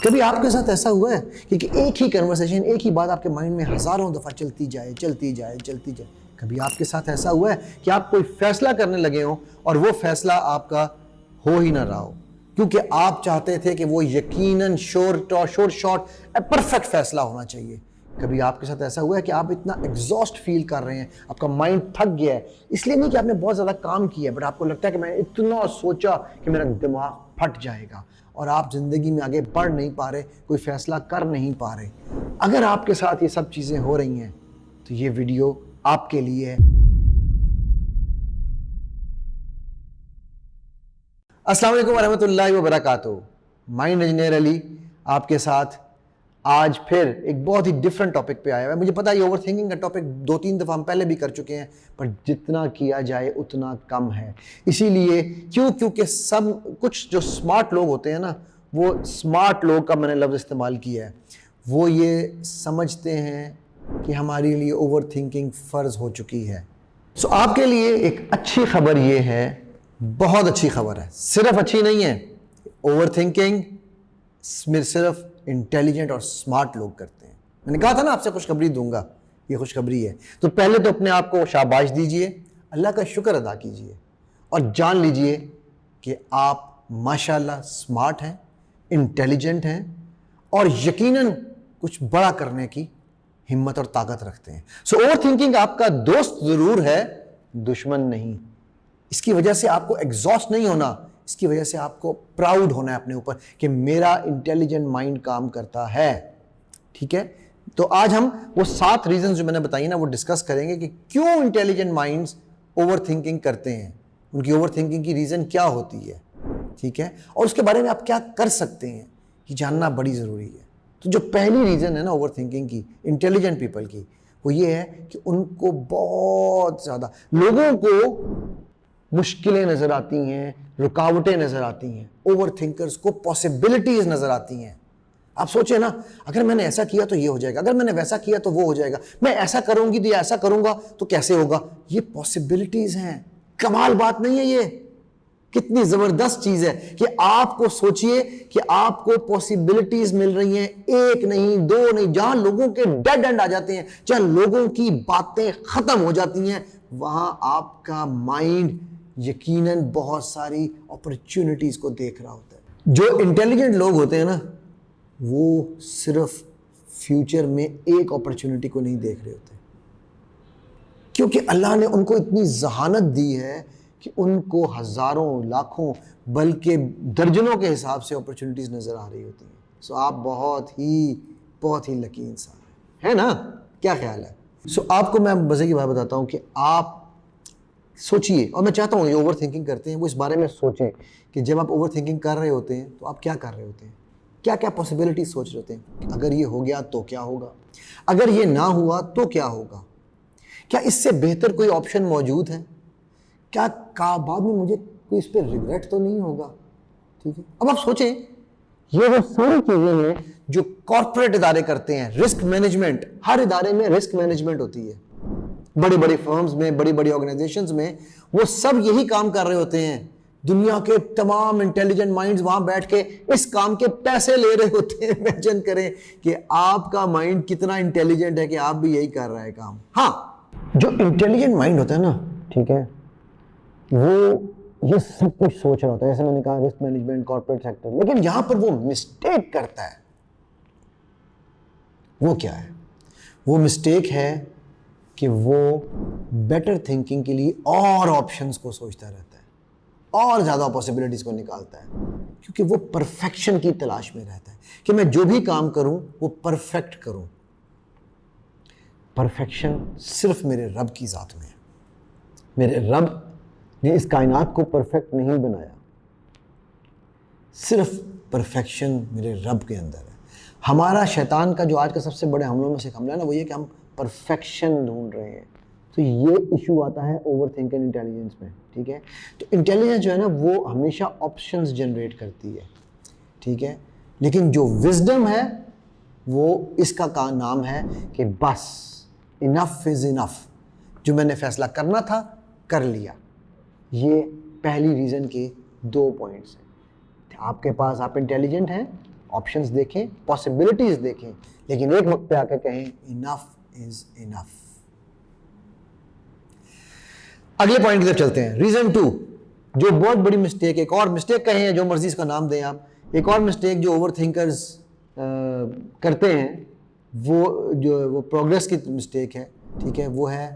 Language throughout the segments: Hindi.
कभी आपके साथ ऐसा हुआ है कि एक ही कन्वर्सेशन, एक ही बात आपके माइंड में हज़ारों दफ़ा चलती जाए? कभी आपके साथ ऐसा हुआ है कि आप कोई फैसला करने लगे हो और वो फैसला आपका हो ही ना रहा हो, क्योंकि आप चाहते थे कि वो यकीनन शॉर्ट परफेक्ट फैसला होना चाहिए। कभी आपके साथ ऐसा हुआ है कि आप इतना एग्जॉस्ट फील कर रहे हैं, आपका माइंड थक गया है, इसलिए नहीं कि आपने बहुत ज़्यादा काम किया है, बट आपको लगता है कि मैंने इतना सोचा कि मेरा दिमाग फट जाएगा और आप ज़िंदगी में आगे बढ़ नहीं पा रहे, कोई फैसला कर नहीं पा रहे। अगर आपके साथ ये सब चीज़ें हो रही हैं तो ये वीडियो आपके लिए है। अस्सलाम वालेकुम वरहमतुल्लाहि वबरकातुहू। माइंड इंजीनियर अली आपके साथ आज फिर एक बहुत ही डिफरेंट टॉपिक पे आया है। मुझे पता है ये ओवर थिंकिंग का टॉपिक 2-3 दफ़ा हम पहले भी कर चुके हैं, पर जितना किया जाए उतना कम है। इसीलिए क्योंकि सब कुछ जो स्मार्ट लोग होते हैं ना, वो स्मार्ट लोग का मैंने लफ्ज़ इस्तेमाल किया है, वो ये समझते हैं कि हमारे लिए ओवर थिंकिंग फ़र्ज़ हो चुकी है। सो आपके लिए एक अच्छी खबर ये है, बहुत अच्छी खबर है, सिर्फ अच्छी नहीं है। ओवर थिंकिंग सिर्फ इंटेलिजेंट और स्मार्ट लोग करते हैं। मैंने कहा था ना आपसे खुशखबरी दूंगा, ये खुशखबरी है। तो पहले तो अपने आप को शाबाश दीजिए, अल्लाह का शुक्र अदा कीजिए और जान लीजिए कि आप माशाल्लाह स्मार्ट हैं, इंटेलिजेंट हैं और यकीनन कुछ बड़ा करने की हिम्मत और ताकत रखते हैं। सो ओवर थिंकिंग आपका दोस्त जरूर है, दुश्मन नहीं। इसकी वजह से आपको एग्जॉस्ट नहीं होना, इसकी वजह से आपको प्राउड होना है अपने ऊपर कि मेरा इंटेलिजेंट माइंड काम करता है। ठीक है, तो आज हम वो 7 रीजन जो मैंने बताई ना वो डिस्कस करेंगे कि क्यों इंटेलिजेंट माइंड्स ओवर थिंकिंग करते हैं, उनकी ओवर थिंकिंग की रीजन क्या होती है। ठीक है, और उसके बारे में आप क्या कर सकते हैं, ये जानना बड़ी ज़रूरी है। तो जो पहली रीज़न है ना ओवर थिंकिंग की इंटेलिजेंट पीपल की, वो ये है कि उनको बहुत ज़्यादा लोगों को मुश्किलें नज़र आती हैं, रुकावटें नज़र आती हैं। ओवर थिंकर्स को पॉसिबिलिटीज़ नज़र आती हैं। आप सोचें ना, अगर मैंने ऐसा किया तो ये हो जाएगा, अगर मैंने वैसा किया तो वो हो जाएगा, मैं ऐसा करूँगी तो ऐसा करूँगा तो कैसे होगा। ये पॉसिबिलिटीज़ हैं। कमाल बात नहीं है ये? कितनी ज़बरदस्त चीज़ है कि आपको सोचिए कि आपको पॉसिबिलिटीज़ मिल रही हैं, एक नहीं, दो नहीं। जहां लोगों के डेड एंड आ जाते हैं, जहां लोगों की बातें ख़त्म हो जाती हैं, वहां आपका माइंड यकीनन बहुत सारी अपॉर्चुनिटीज़ को देख रहा होता है। जो इंटेलिजेंट लोग होते हैं ना, वो सिर्फ फ्यूचर में एक अपॉर्चुनिटी को नहीं देख रहे होते, क्योंकि अल्लाह ने उनको इतनी जहानत दी है कि उनको हज़ारों, लाखों, बल्कि दर्जनों के हिसाब से अपॉर्चुनिटीज़ नज़र आ रही होती हैं। सो आप बहुत ही लकी इंसान है ना? क्या ख्याल है? सो आपको मैं मज़े की बात बताता हूँ कि आप सोचिए, और मैं चाहता हूँ ये ओवर थिंकिंग करते हैं वो इस बारे में सोचें कि जब आप ओवर थिंकिंग कर रहे होते हैं तो आप क्या कर रहे होते हैं, क्या क्या पॉसिबिलिटीज सोच रहे होते हैं। अगर ये हो गया तो क्या होगा, अगर ये ना हुआ तो क्या होगा, क्या इससे बेहतर कोई ऑप्शन मौजूद है, क्या बाद में मुझे कोई इस पर रिग्रेट तो नहीं होगा। ठीक है, अब आप सोचें, ये वो सारी चीज़ें हैं जो कॉर्पोरेट इदारे करते हैं। रिस्क मैनेजमेंट, हर इदारे में रिस्क मैनेजमेंट होती है, बड़े बड़े फर्म्स में, बड़ी बड़ी ऑर्गेनाइजेशंस में, वो सब यही काम कर रहे होते हैं। दुनिया के तमाम इंटेलिजेंट माइंड्स वहां बैठ के इस काम के पैसे ले रहे होते हैं। इमेजिन करें कि आपका माइंड कितना इंटेलिजेंट है कि आप भी यही कर रहा है काम। हाँ, जो इंटेलिजेंट माइंड होता है ना, ठीक है, वो ये सब कुछ सोच रहा होता है, जैसे मैंने कहा रिस्क मैनेजमेंट, कॉर्पोरेट सेक्टर, लेकिन यहां पर वो मिस्टेक करता है। वो क्या है? वो मिस्टेक है कि वो बेटर थिंकिंग के लिए और ऑप्शंस को सोचता रहता है और ज़्यादा पॉसिबिलिटीज़ को निकालता है, क्योंकि वो परफेक्शन की तलाश में रहता है कि मैं जो भी काम करूं वो परफेक्ट करूं। परफेक्शन सिर्फ मेरे रब की ज़ात में है। मेरे रब ने इस कायनात को परफेक्ट नहीं बनाया, सिर्फ परफेक्शन मेरे रब के अंदर है। हमारा शैतान का जो आज का सबसे बड़े हमलों में से हमला है ना, वो ये कि हम परफेक्शन ढूंढ रहे हैं। तो ये इशू आता है ओवर थिंकिंग इंटेलिजेंस में। ठीक है, तो इंटेलिजेंस जो है ना, वो हमेशा ऑप्शंस जनरेट करती है। ठीक है, लेकिन जो विजडम है वो इसका नाम है कि बस इनफ इज़ इनफ, जो मैंने फैसला करना था कर लिया। ये पहली रीज़न के 2 पॉइंट्स हैं। आपके पास, आप इंटेलिजेंट हैं ऑप्शंस देखें, पॉसिबिलिटीज देखें, लेकिन एक वक्त पे आकर कहें इनफ इज इनफ। अगले पॉइंट की तरफ चलते हैं। रीजन 2, जो बहुत बड़ी मिस्टेक, एक और मिस्टेक कहें, जो मर्जी इसका नाम दें आप, एक और मिस्टेक जो ओवर थिंकर्स करते हैं, वो प्रोग्रेस की मिस्टेक है, ठीक है, वो है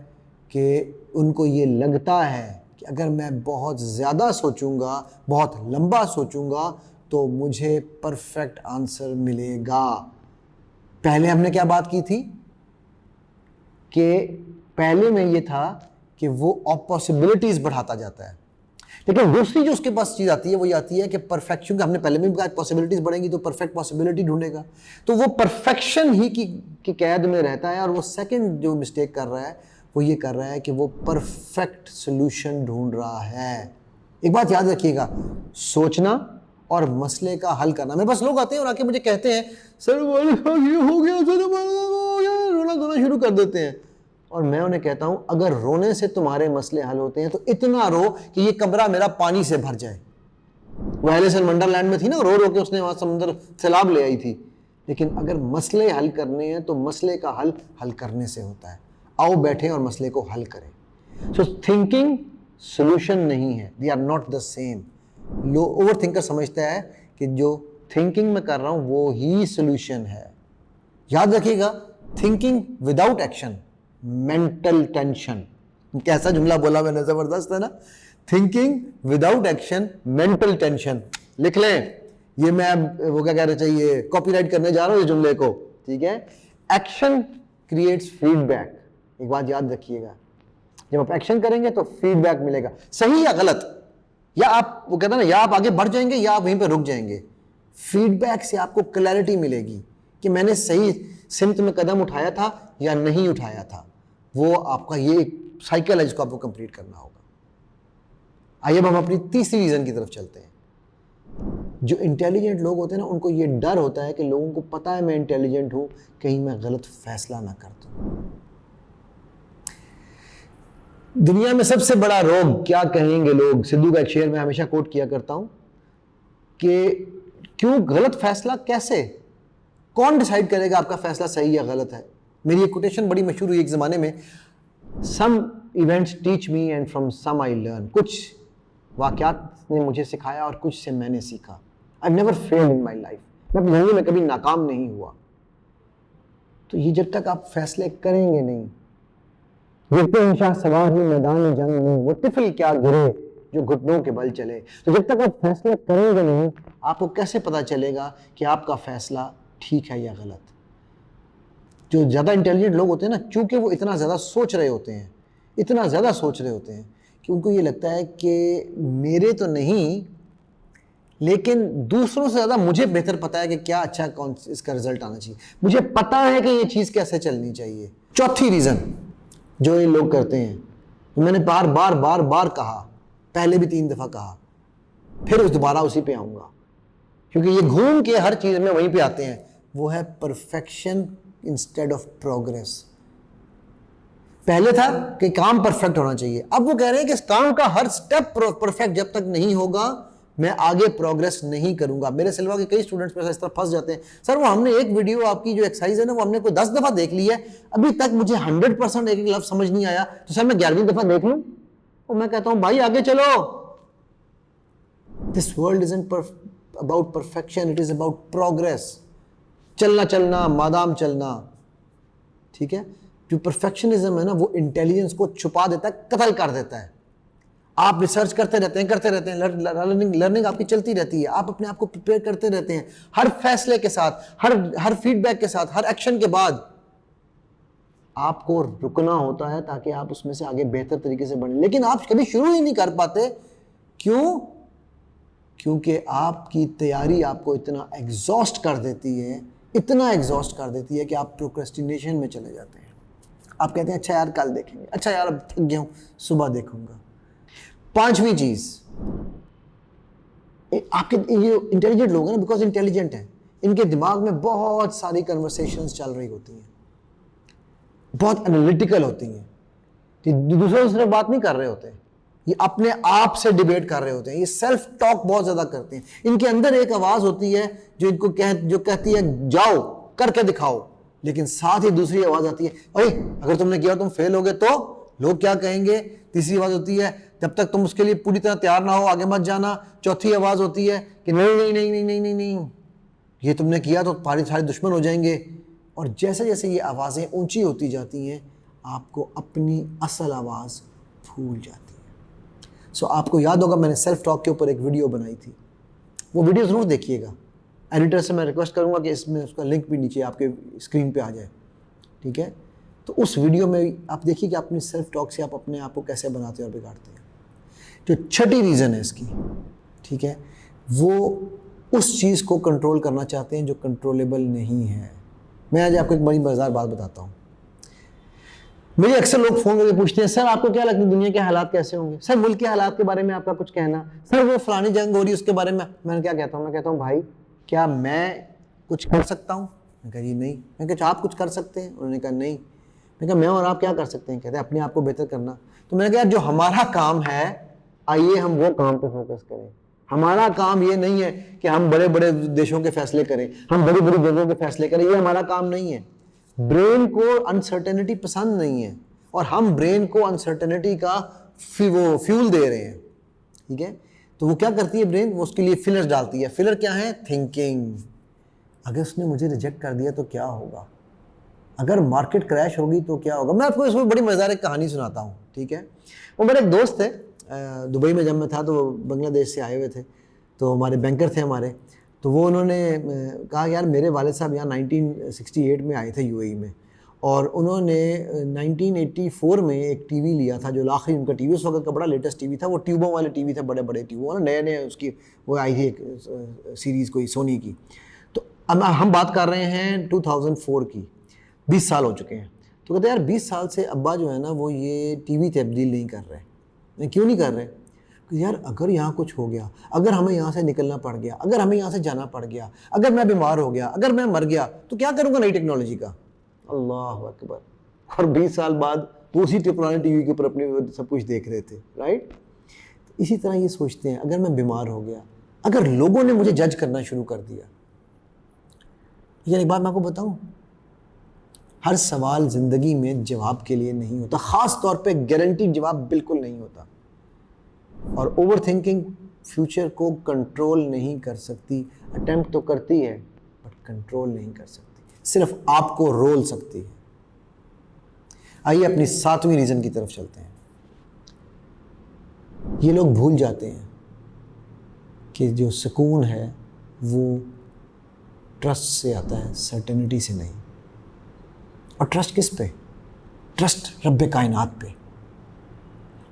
कि उनको ये लगता है कि अगर मैं बहुत ज़्यादा सोचूंगा, बहुत लंबा सोचूंगा तो मुझे परफेक्ट आंसर मिलेगा। पहले हमने क्या बात की थी कि पहले में ये था कि वो पॉसिबिलिटीज बढ़ाता जाता है, लेकिन दूसरी जो उसके पास चीज आती है वो ये आती है कि परफेक्शन, हमने पहले में भी कहा पॉसिबिलिटीज बढ़ेंगी तो परफेक्ट पॉसिबिलिटी ढूंढेगा, तो वो परफेक्शन ही की कैद में रहता है। और वो सेकंड जो मिस्टेक कर रहा है वो ये कर रहा है कि वो परफेक्ट सोल्यूशन ढूंढ रहा है। एक बात याद रखिएगा, सोचना और मसले का हल करना। मेरे पास लोग आते हैं और आके मुझे कहते हैं सर ये हो गया, रोना धोना शुरू कर देते हैं, और मैं उन्हें कहता हूं अगर रोने से तुम्हारे मसले हल होते हैं तो इतना रो कि ये कमरा मेरा पानी से भर जाए। वो एलिस इन वंडरलैंड में थी ना, रो रो के उसने वहां समुद्र सैलाब ले आई थी। लेकिन अगर मसले हल करने हैं तो मसले का हल करने से होता है। आओ बैठें और मसले को हल करें। सो थिंकिंग सोल्यूशन नहीं है, they are not the same. Over thinker समझता है कि जो थिंकिंग में कर रहा हूं वो ही सोल्यूशन है। याद रखिएगा, thinking without action mental tension. कैसा जुमला बोला मैंने, जबरदस्त है ना। Thinking without action mental tension. लिख लें, ये मैं वो क्या कह रहे चाहिए, कॉपीराइट करने जा रहा हूं इस जुमले को, ठीक है। Action creates feedback. एक बात याद रखिएगा, जब आप एक्शन करेंगे तो फीडबैक मिलेगा, सही या गलत, या आप वो कहते हैं ना, या आप आगे बढ़ जाएंगे या आप वहीं पर रुक जाएंगे। फीडबैक से आपको क्लैरिटी मिलेगी कि मैंने सही सिमत में कदम उठाया था या नहीं उठाया था। वो आपका ये एक साइकिल है जिसको आपको कंप्लीट करना होगा। आइए अब हम अपनी तीसरी रीजन की तरफ चलते हैं। जो इंटेलिजेंट लोग होते हैं ना, उनको ये डर होता है कि लोगों को पता है मैं इंटेलिजेंट हूं, कहीं मैं गलत फैसला ना कर दूं। दुनिया में सबसे बड़ा रोग क्या कहेंगे लोग, सिद्धू का एक शेर मैं हमेशा कोट किया करता हूं कि क्यों गलत फैसला, कैसे, कौन डिसाइड करेगा आपका फैसला सही या गलत है। मेरी एक कोटेशन बड़ी मशहूर हुई एक ज़माने में, some events teach me and from some I learn. कुछ वाक़यात ने मुझे सिखाया और कुछ से मैंने सीखा। I never failed in my life, मैं अपनी ज़िंदगी में कभी नाकाम नहीं हुआ। तो ये जब तक आप फैसले करेंगे नहीं, गिरते हैं शाह सवार ही मैदान जंग में, वो तिफल क्या गिरे जो घुटनों के बल चले। तो जब तक आप फैसले करेंगे नहीं, आपको कैसे पता चलेगा कि आपका फैसला ठीक है या गलत। जो ज़्यादा इंटेलिजेंट लोग होते हैं ना, चूंकि वो इतना ज़्यादा सोच रहे होते हैं, इतना ज़्यादा सोच रहे होते हैं कि उनको ये लगता है कि मेरे तो नहीं, लेकिन दूसरों से ज़्यादा मुझे बेहतर पता है कि क्या अच्छा, कौन इसका रिजल्ट आना चाहिए, मुझे पता है कि ये चीज़ कैसे चलनी चाहिए। चौथी रीज़न जो ये लोग करते हैं, मैंने बार बार बार बार कहा, पहले भी 3 दफ़ा कहा, फिर उस दोबारा उसी पे आऊँगा, क्योंकि ये घूम के हर चीज़ में वहीं पे आते हैं, वो है परफेक्शन इंस्टेड ऑफ प्रोग्रेस। पहले था कि काम परफेक्ट होना चाहिए, अब वो कह रहे हैं कि इस काम का हर स्टेप परफेक्ट जब तक नहीं होगा मैं आगे प्रोग्रेस नहीं करूंगा। मेरे सिलवा के कई स्टूडेंट्स इस तरह फंस जाते हैं, सर वो हमने एक वीडियो आपकी जो एक्सरसाइज है ना, वो हमने कोई 10 दफ़ा देख ली है, अभी तक मुझे 100% एक लफ्ज़ समझ नहीं आया, तो सर मैं 11वीं दफ़ा देख लूँ। और मैं कहता हूँ भाई आगे चलो। This world isn't about perfection, it is about progress. चलना चलना, मादाम चलना, ठीक है। जो परफेक्शनिज्म है ना, वो इंटेलिजेंस को छुपा देता है, कत्ल कर देता है। आप रिसर्च करते रहते हैं, लर्निंग आपकी चलती रहती है, आप अपने आप को प्रिपेयर करते रहते हैं, हर फैसले के साथ, हर फीडबैक के साथ, हर एक्शन के बाद आपको रुकना होता है ताकि आप उसमें से आगे बेहतर तरीके से बढ़ें। लेकिन आप कभी शुरू ही नहीं कर पाते, क्यों? क्योंकि आपकी तैयारी आपको इतना एग्जॉस्ट कर देती है, इतना एग्जॉस्ट कर देती है कि आप प्रोक्रेस्टिनेशन में चले जाते हैं। आप कहते हैं अच्छा यार कल देखेंगे, अच्छा यार अब थक गया हूं, सुबह देखूंगा। 5वीं चीज, आपके ये इंटेलिजेंट लोग हैं ना, बिकॉज इंटेलिजेंट हैं, इनके दिमाग में बहुत सारी कन्वर्सेशंस चल रही होती हैं, बहुत एनालिटिकल होती हैं, दूसरों से बात नहीं कर रहे होते, ये अपने आप से डिबेट कर रहे होते हैं, ये सेल्फ टॉक बहुत ज्यादा करते हैं। इनके अंदर एक आवाज होती है जो इनको जो कहती है जाओ करके दिखाओ, लेकिन साथ ही दूसरी आवाज आती है, अरे अगर तुमने किया तुम फेल होगे तो लोग क्या कहेंगे। तीसरी आवाज होती है जब तक तुम उसके लिए पूरी तरह तैयार ना हो आगे मत जाना। चौथी आवाज होती है कि नहीं नहीं नहीं नहीं नहीं नहीं नहीं, ये तुमने किया तो तुम्हारे सारे दुश्मन हो जाएंगे। और जैसे जैसे ये आवाज़ें ऊंची होती जाती हैं, आपको अपनी असल आवाज़ भूल जाती है। सो आपको याद होगा मैंने सेल्फ टॉक के ऊपर एक वीडियो बनाई थी, वो वीडियो ज़रूर देखिएगा। एडिटर से मैं रिक्वेस्ट करूँगा कि इसमें उसका लिंक भी नीचे आपके स्क्रीन पे आ जाए, ठीक है। तो उस वीडियो में आप देखिए कि अपनी सेल्फ टॉक से आप अपने आप को कैसे बनाते हैं और बिगाड़ते हैं। जो छठी रीज़न है इसकी, ठीक है, वो उस चीज़ को कंट्रोल करना चाहते हैं जो कंट्रोलेबल नहीं है। मैं आज आपको एक बड़ी मज़ेदार बात बताता हूँ। मुझे अक्सर लोग फ़ोन करके पूछते हैं, सर आपको क्या लगता है दुनिया के हालात कैसे होंगे, सर मुल्क के हालात के बारे में आपका कुछ कहना, सर वो फलानी जंग हो रही है उसके बारे में। मैंने क्या कहता हूँ, मैं कहता हूँ भाई क्या मैं कुछ कर सकता हूँ। मैं कहा जी नहीं। मैं कहा आप कुछ कर सकते हैं। उन्होंने कहा नहीं। मैं कहा मैं और आप क्या कर सकते हैं। कहते हैं अपने आप को बेहतर करना। तो मैंने कहा जो हमारा काम है आइए हम वो काम पे फोकस करें। हमारा काम ये नहीं है कि हम बड़े बड़े देशों के फैसले करें, हम बड़ी बड़ी जगहों के फैसले करें, ये हमारा काम नहीं है। ब्रेन को अनसर्टेनिटी पसंद नहीं है और हम ब्रेन को अनसर्टेनिटी का वो फ्यूल दे रहे हैं, ठीक है। तो वो क्या करती है ब्रेन, वो उसके लिए फिलर्स डालती है। फिलर क्या है, थिंकिंग। अगर उसने मुझे रिजेक्ट कर दिया तो क्या होगा, अगर मार्केट क्रैश होगी तो क्या होगा। मैं आपको इसमें बड़ी मजेदार एक कहानी सुनाता हूँ, ठीक है। वो मेरे एक दोस्त थे, दुबई में जब मैं था तो बांग्लादेश से आए हुए थे, तो हमारे बैंकर थे हमारे। तो वो उन्होंने कहा यार मेरे वालिद साहब यहाँ 1968 में आए थे यूएई में, और उन्होंने 1984 में एक टीवी लिया था जो आखिरी उनका टीवी उस वक्त का बड़ा लेटेस्ट टीवी था। वो ट्यूबों वाले टीवी थे, बड़े बड़े ट्यूबों वाले, नए नए उसकी वो आई थी एक सीरीज़ कोई सोनी की। तो अब हम बात कर रहे हैं 2004 की, 20 साल हो चुके हैं। तो कहते हैं यार 20 साल से अब्बा जो है ना वो ये टीवी तब्दील नहीं कर रहे। नहीं क्यों नहीं कर रहे, यार अगर यहाँ कुछ हो गया, अगर हमें यहाँ से निकलना पड़ गया, अगर हमें यहाँ से जाना पड़ गया, अगर मैं बीमार हो गया, अगर मैं मर गया तो क्या करूँगा नई टेक्नोलॉजी का। अल्लाह अकबर। और 20 साल बाद वो उसी पुराने टीवी के ऊपर अपने सब कुछ देख रहे थे, राइट। तो इसी तरह ये सोचते हैं अगर मैं बीमार हो गया, अगर लोगों ने मुझे जज करना शुरू कर दिया। यार एक बात मैं आपको बताऊँ, हर सवाल ज़िंदगी में जवाब के लिए नहीं होता, ख़ास तौर पे गारंटीड जवाब बिल्कुल नहीं होता। और ओवर थिंकिंग फ्यूचर को कंट्रोल नहीं कर सकती। अटेम्प्ट तो करती है बट कंट्रोल नहीं कर सकती, सिर्फ आपको रोल सकती है। आइए अपनी 7वीं रीज़न की तरफ चलते हैं। ये लोग भूल जाते हैं कि जो सुकून है वो ट्रस्ट से आता है, सर्टेनिटी से नहीं। और ट्रस्ट किस पे, ट्रस्ट रब्बे कायनात पे,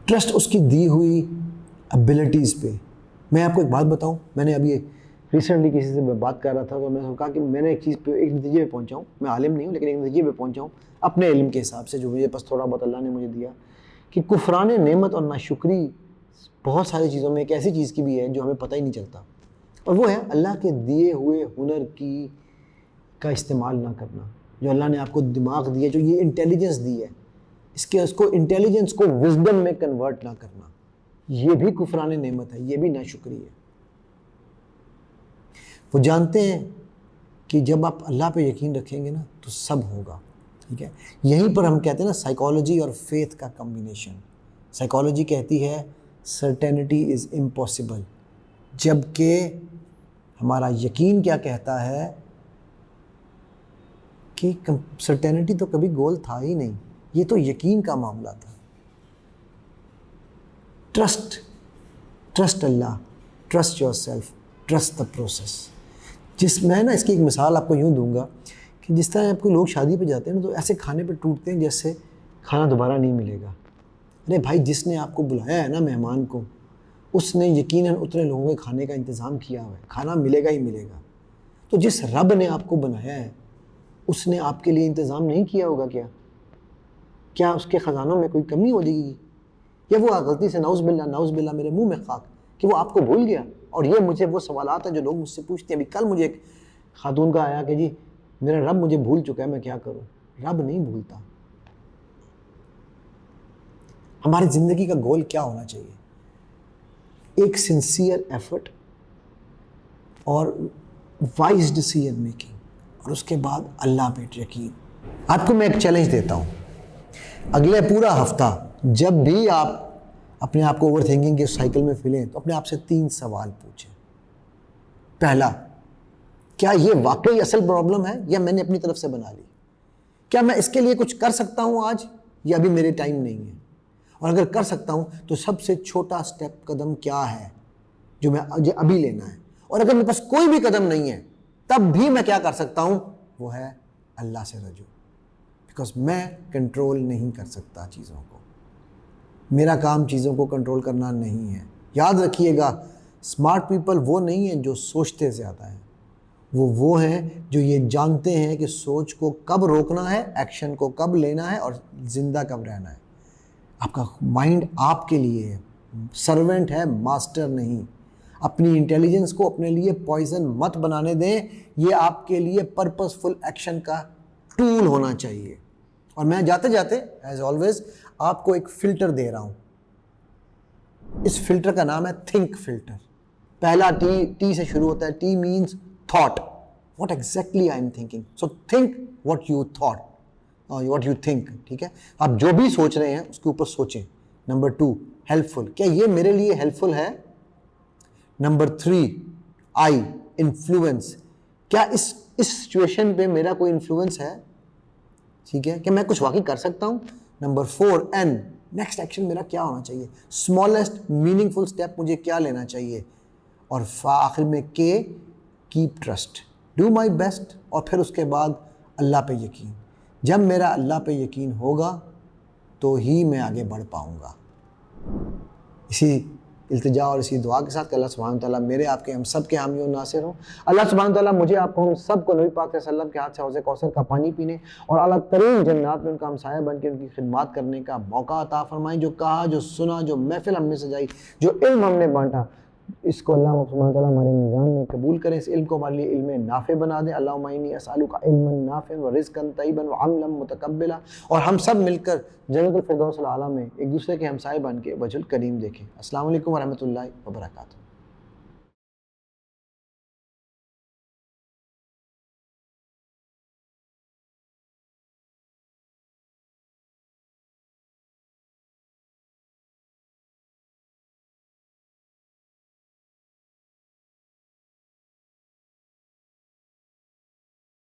ट्रस्ट उसकी दी हुई एबिलिटीज़ पे। मैं आपको एक बात बताऊं, मैंने अभी रिसेंटली किसी से मैं बात कर रहा था तो मैंने कहा कि मैंने एक चीज़ पे, एक नतीजे पे पहुंचा हूँ। मैं आलिम नहीं हूँ लेकिन एक नतीजे पे पहुंचा हूँ अपने इल्म के हिसाब से, जो मुझे बस थोड़ा बहुत अल्लाह ने मुझे दिया, कि कुफरान नेमत और नाशुक्री बहुत सारी चीज़ों में एक ऐसी चीज़ की भी है जो हमें पता ही नहीं चलता, और वो है अल्लाह के दिए हुए हुनर का इस्तेमाल ना करना। जो अल्लाह ने आपको दिमाग दिया, जो ये इंटेलिजेंस दी है, उसको इंटेलिजेंस को विजडम में कन्वर्ट ना करना, ये भी कुफरान नेमत है, ये भी नाशुक्री है। वो जानते हैं कि जब आप अल्लाह पे यकीन रखेंगे ना तो सब होगा, ठीक है। यहीं पर हम कहते हैं ना साइकोलॉजी और फेथ का कॉम्बिनेशन। साइकोलॉजी कहती है सर्टेनिटी इज़ इम्पॉसिबल, जबकि हमारा यकीन क्या कहता है कि सर्टेनिटी तो कभी गोल था ही नहीं, ये तो यकीन का मामला था। Trust Allah, trust yourself, trust the process. मैं ना इसकी एक मिसाल आपको यूँ दूंगा कि जिस तरह आपको लोग शादी पे जाते हैं ना तो ऐसे खाने पे टूटते हैं जैसे खाना दोबारा नहीं मिलेगा। अरे भाई जिसने आपको बुलाया है ना मेहमान को, उसने यकीनन उतने लोगों के खाने का इंतज़ाम किया हुआ है, खाना मिलेगा ही मिलेगा। तो जिस रब ने आपको बनाया है उसने आपके लिए इंतज़ाम नहीं किया होगा क्या उसके ख़जानों में कोई कमी हो जाएगी, या वो गलती से नाउज़ बिल्ला मेरे मुंह में खाक कि वो आपको भूल गया। और ये मुझे वो सवालात हैं जो लोग मुझसे पूछते हैं। अभी कल मुझे एक खातून का आया कि जी मेरा रब मुझे भूल चुका है, मैं क्या करूं। रब नहीं भूलता। हमारी ज़िंदगी का गोल क्या होना चाहिए, एक सिंसियर एफर्ट और वाइज डिसीजन मेकिंग और उसके बाद अल्लाह पे यकीन। आपको मैं एक चैलेंज देता हूँ, अगले पूरा हफ्ता जब भी आप अपने आप को ओवर थिंकिंग के साइकिल में फिलें तो अपने आप से 3 सवाल पूछें। पहला, क्या ये वाकई असल प्रॉब्लम है या मैंने अपनी तरफ से बना ली? क्या मैं इसके लिए कुछ कर सकता हूँ आज या अभी मेरे टाइम नहीं है? और अगर कर सकता हूँ तो सबसे छोटा स्टेप कदम क्या है जो मुझे अभी लेना है? और अगर मेरे पास कोई भी कदम नहीं है तब भी मैं क्या कर सकता हूँ? वो है अल्लाह से रजू। बिकॉज मैं कंट्रोल नहीं कर सकता चीज़ों को, मेरा काम चीज़ों को कंट्रोल करना नहीं है। याद रखिएगा, स्मार्ट पीपल वो नहीं हैं जो सोचते ज़्यादा हैं, वो हैं जो ये जानते हैं कि सोच को कब रोकना है, एक्शन को कब लेना है और ज़िंदा कब रहना है। आपका माइंड आपके लिए है, सर्वेंट है, मास्टर नहीं। अपनी इंटेलिजेंस को अपने लिए पॉइजन मत बनाने दें, ये आपके लिए पर्पसफुल एक्शन का टूल होना चाहिए। और मैं जाते जाते एज ऑलवेज आपको एक फिल्टर दे रहा हूं। इस फिल्टर का नाम है थिंक फिल्टर। पहला टी से शुरू होता है। T means thought, what exactly I am thinking. So think what you thought, what you think. ठीक है, आप जो भी सोच रहे हैं उसके ऊपर सोचें। नंबर 2, हेल्पफुल, क्या ये मेरे लिए हेल्पफुल है? नंबर 3, आई, इन्फ्लुएंस, क्या इस सिचुएशन पे मेरा कोई इन्फ्लुएंस है? ठीक है, क्या मैं कुछ वाकई कर सकता हूं? नंबर 4, एन, नेक्स्ट एक्शन मेरा क्या होना चाहिए? स्मॉलेस्ट मीनिंगफुल स्टेप मुझे क्या लेना चाहिए? और आखिर में के, keep trust, do my best. और फिर उसके बाद अल्लाह पे यकीन। जब मेरा अल्लाह पे यकीन होगा तो ही मैं आगे बढ़ पाऊंगा। इसी इल्तिजा और इसी दुआ के साथ कि अल्लाह सुब्हानहू तआला मेरे आपके हम सब के हामी और नासिर हों। अल्लाह सुब्हानहू तआला मुझे आपको हम सब को नबी पाक सल्लल्लाहु अलैहि वसल्लम के हाथ से हौज़ कौसर का पानी पीने और अल्लाह तरीन जन्नात में उनका हमसाया बन के उनकी खिदमत करने का मौका अता फरमाएं। जो कहा, जो सुना, जो महफिल हमने सजाई, जो इल्म हमने बांटा, इसको अल्लाह सुब्हानहू तआला हमारे निज़ाम में कबूल करें। इस इल्म को हमारे लिए इल्म नाफ़े बना दें। अल्लाहुम्मा इन्नी अस्अलुका इल्मन नाफ़िअन व रिज़्क़न तय्यबन व अमलन मुतक़ब्बिला। और हम सब मिलकर जन्नतुल फ़िरदौस आला में एक दूसरे के हमसाए बन के वजहुल करीम देखें। अस्सलामु अलैकुम व रहमतुल्लाहि व बरकातुहू।